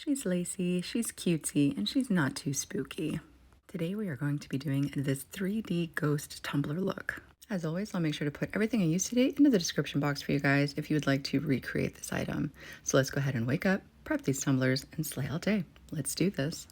She's lacy, she's cutesy, and she's not too spooky. Today we are going to be doing this 3D ghost tumbler look. As always, I'll make sure to put everything I used today into the description box for you guys if you would like to recreate this item. So let's go ahead and wake up, prep these tumblers, and slay all day. Let's do this.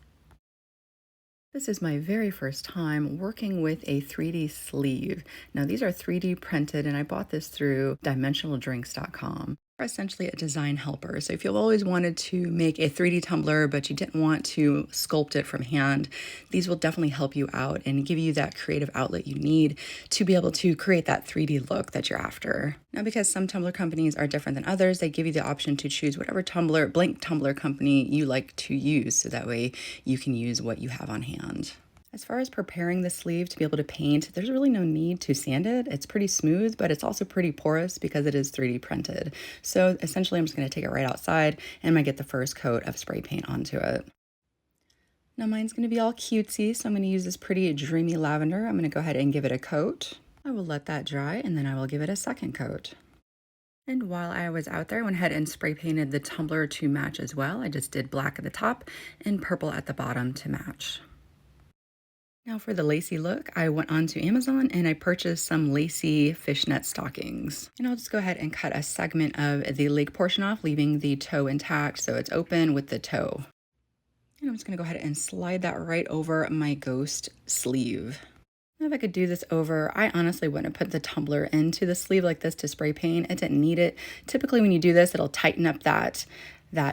This is my very first time working with a 3D sleeve. Now these are 3D printed and I bought this through dimensionaldrinks.com. Are essentially a design helper. So if you've always wanted to make a 3D tumbler but you didn't want to sculpt it from hand, these will definitely help you out and give you that creative outlet you need to be able to create that 3D look that you're after. Now, because some tumbler companies are different than others, they give you the option to choose whatever blank tumbler company you like to use, so that way you can use what you have on hand. As far as preparing the sleeve to be able to paint, there's really no need to sand it. It's pretty smooth, but it's also pretty porous because it is 3D printed. So essentially I'm just going to take it right outside and I'm going to get the first coat of spray paint onto it. Now mine's going to be all cutesy, so I'm going to use this pretty Dreamy Lavender. I'm going to go ahead and give it a coat. I will let that dry and then I will give it a second coat. And while I was out there, I went ahead and spray painted the tumbler to match as well. I just did black at the top and purple at the bottom to match. Now for the lacy look, I went onto Amazon and I purchased some lacy fishnet stockings. And I'll just go ahead and cut a segment of the leg portion off, leaving the toe intact so it's open with the toe. And I'm just going to go ahead and slide that right over my ghost sleeve. Now if I could do this over, I honestly wouldn't have put the tumbler into the sleeve like this to spray paint. It didn't need it. Typically when you do this, it'll tighten up that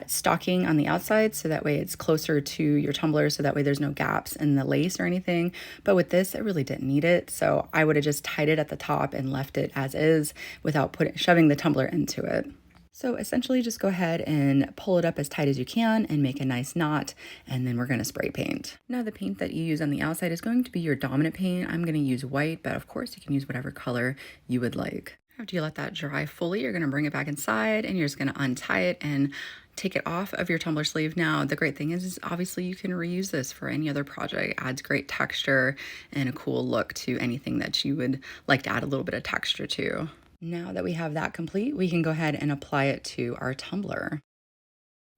stocking on the outside so that way it's closer to your tumbler, so that way there's no gaps in the lace or anything. But with this, it really didn't need it, so I would have just tied it at the top and left it as is without shoving the tumbler into it. So essentially just go ahead and pull it up as tight as you can and make a nice knot, and then we're going to spray paint. Now the paint that you use on the outside is going to be your dominant paint. I'm going to use white, but of course you can use whatever color you would like. After you let that dry fully, you're going to bring it back inside and you're just going to untie it and take it off of your tumbler sleeve. Now, the great thing is obviously you can reuse this for any other project. It adds great texture and a cool look to anything that you would like to add a little bit of texture to. Now that we have that complete, we can go ahead and apply it to our tumbler.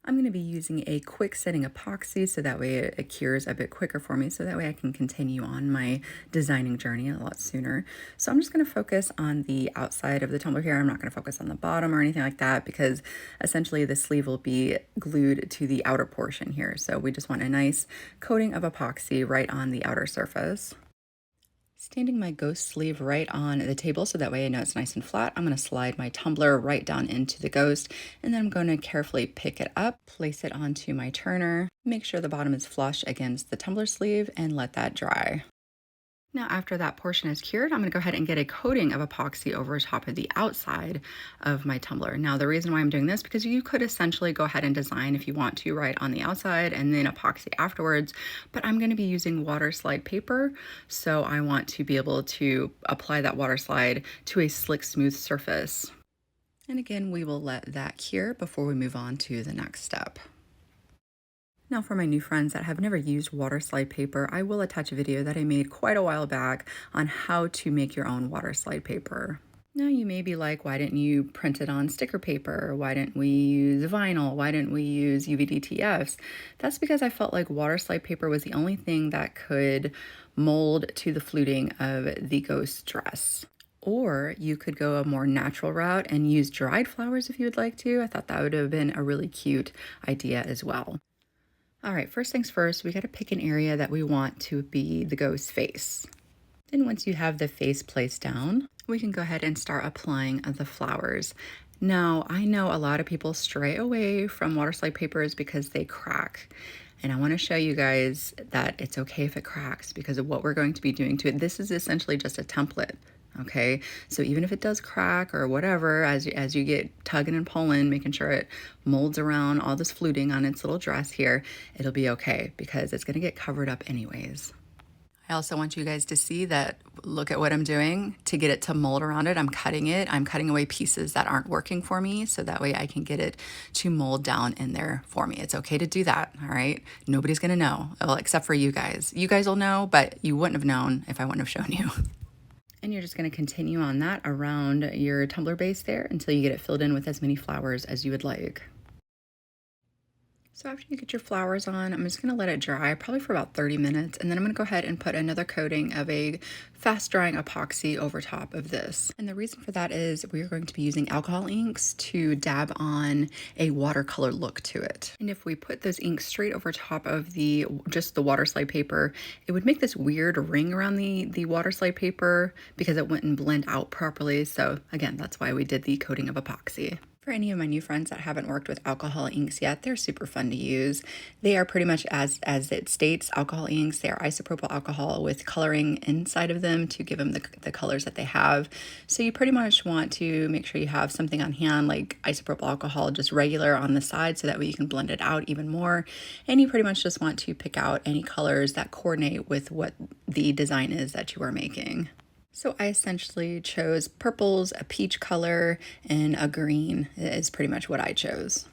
I'm going to be using a quick setting epoxy so that way it cures a bit quicker for me, so that way I can continue on my designing journey a lot sooner. So I'm just going to focus on the outside of the tumbler here. I'm not going to focus on the bottom or anything like that because essentially the sleeve will be glued to the outer portion here. So we just want a nice coating of epoxy right on the outer surface. Standing my ghost sleeve right on the table so that way I know it's nice and flat, I'm going to slide my tumbler right down into the ghost, and then I'm going to carefully pick it up, place it onto my turner, make sure the bottom is flush against the tumbler sleeve, and let that dry. Now after that portion is cured, I'm going to go ahead and get a coating of epoxy over top of the outside of my tumbler. Now the reason why I'm doing this, because you could essentially go ahead and design if you want to right on the outside and then epoxy afterwards, but I'm going to be using water slide paper, so I want to be able to apply that water slide to a slick smooth surface. And again, we will let that cure before we move on to the next step. Now for my new friends that have never used water slide paper, I will attach a video that I made quite a while back on how to make your own water slide paper. Now you may be like, why didn't you print it on sticker paper? Why didn't we use vinyl? Why didn't we use UVDTFs? That's because I felt like water slide paper was the only thing that could mold to the fluting of the ghost dress. Or you could go a more natural route and use dried flowers if you would like to. I thought that would have been a really cute idea as well. All right, first things first, we got to pick an area that we want to be the ghost face. Then once you have the face placed down, we can go ahead and start applying the flowers. Now, I know a lot of people stray away from water slide papers because they crack. And I want to show you guys that it's okay if it cracks because of what we're going to be doing to it. This is essentially just a template. Okay, so even if it does crack or whatever, as you get tugging and pulling, making sure it molds around all this fluting on its little dress here, it'll be okay because it's going to get covered up anyways. I also want you guys to see that, look at what I'm doing to get it to mold around it. I'm cutting away pieces that aren't working for me so that way I can get it to mold down in there for me. It's okay to do that, all right? Nobody's going to know, well, except for you guys. You guys will know, but you wouldn't have known if I wouldn't have shown you. And you're just going to continue on that around your tumbler base there until you get it filled in with as many flowers as you would like. So after you get your flowers on, I'm just going to let it dry probably for about 30 minutes. And then I'm going to go ahead and put another coating of a fast drying epoxy over top of this. And the reason for that is we are going to be using alcohol inks to dab on a watercolor look to it. And if we put those inks straight over top of just the water slide paper, it would make this weird ring around the water slide paper because it wouldn't blend out properly. So again, that's why we did the coating of epoxy. For any of my new friends that haven't worked with alcohol inks yet, they're super fun to use. They are pretty much as it states, alcohol inks. They are isopropyl alcohol with coloring inside of them to give them the colors that they have. So you pretty much want to make sure you have something on hand like isopropyl alcohol, just regular on the side, so that way you can blend it out even more. And you pretty much just want to pick out any colors that coordinate with what the design is that you are making. So I essentially chose purples, a peach color, and a green is pretty much what I chose.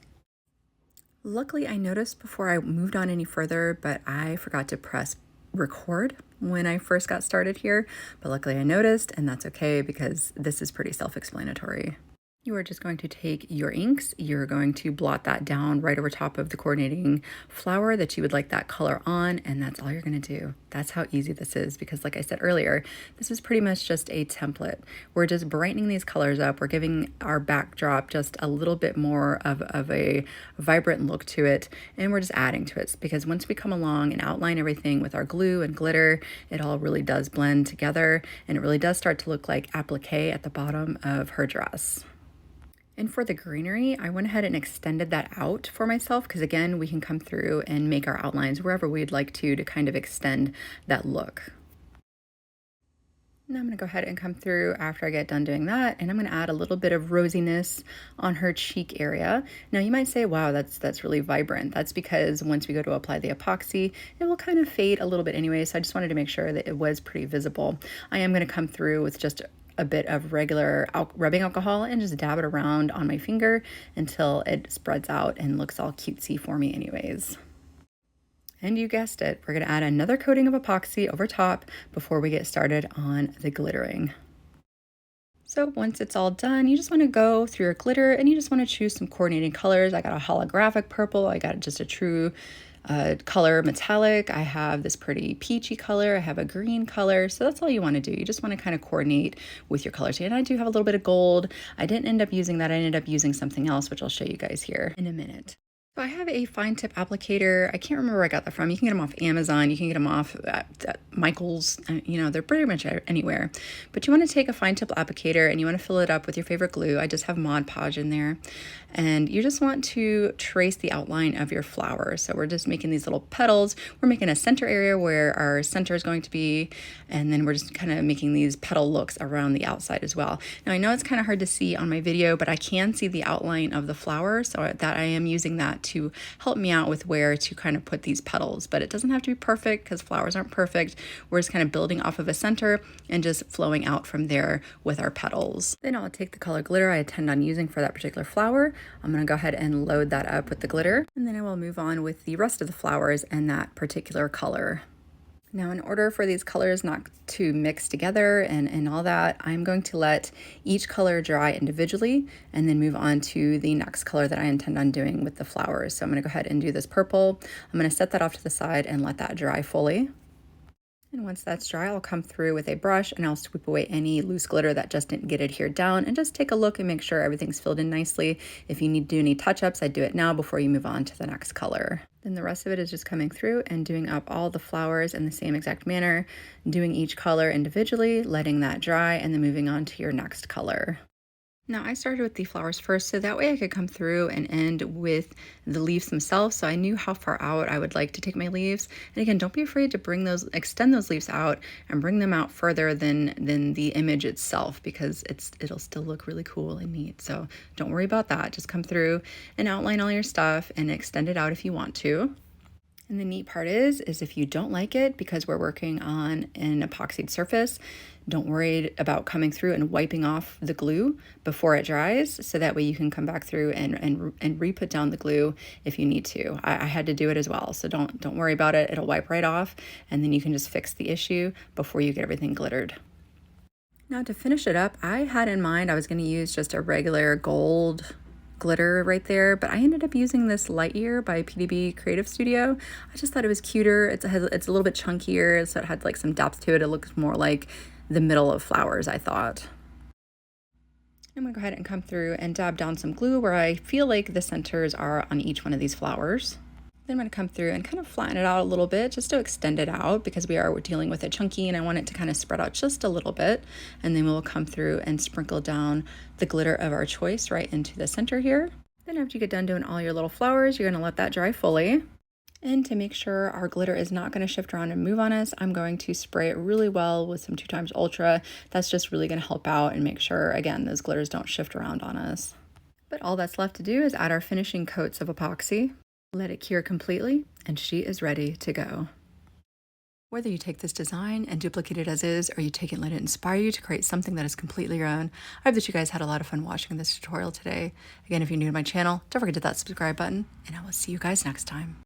Luckily, I noticed before I moved on any further, but I forgot to press record when I first got started here. But luckily I noticed, and that's okay because this is pretty self-explanatory. You are just going to take your inks, you're going to blot that down right over top of the coordinating flower that you would like that color on, and that's all you're going to do. That's how easy this is, because like I said earlier, this is pretty much just a template. We're just brightening these colors up. We're giving our backdrop just a little bit more of a vibrant look to it, and we're just adding to it, because once we come along and outline everything with our glue and glitter, it all really does blend together, and it really does start to look like applique at the bottom of her dress. And for the greenery, I went ahead and extended that out for myself because again, we can come through and make our outlines wherever we'd like to kind of extend that look. Now I'm going to go ahead and come through after I get done doing that, and I'm going to add a little bit of rosiness on her cheek area. Now you might say, wow, that's really vibrant. That's because once we go to apply the epoxy, it will kind of fade a little bit anyway, so I just wanted to make sure that it was pretty visible. I am going to come through with just a bit of regular rubbing alcohol and just dab it around on my finger until it spreads out and looks all cutesy for me anyways. And you guessed it, we're going to add another coating of epoxy over top before we get started on the glittering. So once it's all done, you just want to go through your glitter and you just want to choose some coordinating colors. I got a holographic purple, I got just a true color metallic, I have this pretty peachy color, I have a green color. So that's all you want to do. You just want to kind of coordinate with your colors. And I do have a little bit of gold. I didn't end up using that. I ended up using something else, which I'll show you guys here in a minute. So I have a fine tip applicator. I can't remember where I got that from. You can get them off Amazon. You can get them off at Michael's. You know, they're pretty much anywhere. But you want to take a fine tip applicator and you want to fill it up with your favorite glue. I just have Mod Podge in there. And you just want to trace the outline of your flower. So we're just making these little petals. We're making a center area where our center is going to be. And then we're just kind of making these petal looks around the outside as well. Now I know it's kind of hard to see on my video, but I can see the outline of the flower. So that I am using that to help me out with where to kind of put these petals, but it doesn't have to be perfect because flowers aren't perfect. We're just kind of building off of a center and just flowing out from there with our petals. Then I'll take the color glitter I intend on using for that particular flower. I'm going to go ahead and load that up with the glitter, and then I will move on with the rest of the flowers and that particular color. Now, in order for these colors not to mix together and all that, I'm going to let each color dry individually and then move on to the next color that I intend on doing with the flowers. So I'm going to go ahead and do this purple. I'm going to set that off to the side and let that dry fully. And once that's dry, I'll come through with a brush and I'll sweep away any loose glitter that just didn't get adhered down and just take a look and make sure everything's filled in nicely. If you need to do any touch-ups, I'd do it now before you move on to the next color. Then the rest of it is just coming through and doing up all the flowers in the same exact manner, doing each color individually, letting that dry, and then moving on to your next color. Now I started with the flowers first, so that way I could come through and end with the leaves themselves. So I knew how far out I would like to take my leaves. And again, don't be afraid to extend those leaves out and bring them out further than the image itself, because it'll still look really cool and neat. So don't worry about that. Just come through and outline all your stuff and extend it out if you want to. And the neat part is if you don't like it, because we're working on an epoxied surface, don't worry about coming through and wiping off the glue before it dries, so that way you can come back through and re-put down the glue if you need to. I had to do it as well, so don't worry about it. It'll wipe right off, and then you can just fix the issue before you get everything glittered. Now to finish it up, I had in mind I was going to use just a regular gold glitter right there, but I ended up using this Lightyear by PDB Creative Studio. I just thought it was cuter. It's a little bit chunkier, so it had like some depth to it. It looks more like the middle of flowers, I thought. I'm gonna go ahead and come through and dab down some glue where I feel like the centers are on each one of these flowers. Then I'm going to come through and kind of flatten it out a little bit just to extend it out because we are dealing with it chunky and I want it to kind of spread out just a little bit. And then we'll come through and sprinkle down the glitter of our choice right into the center here. Then after you get done doing all your little flowers, you're going to let that dry fully. And to make sure our glitter is not going to shift around and move on us, I'm going to spray it really well with some 2x Ultra. That's just really going to help out and make sure, again, those glitters don't shift around on us. But all that's left to do is add our finishing coats of epoxy. Let it cure completely, and she is ready to go. Whether you take this design and duplicate it as is, or you take it and let it inspire you to create something that is completely your own, I hope that you guys had a lot of fun watching this tutorial today. Again, if you're new to my channel, don't forget to hit that subscribe button, and I will see you guys next time.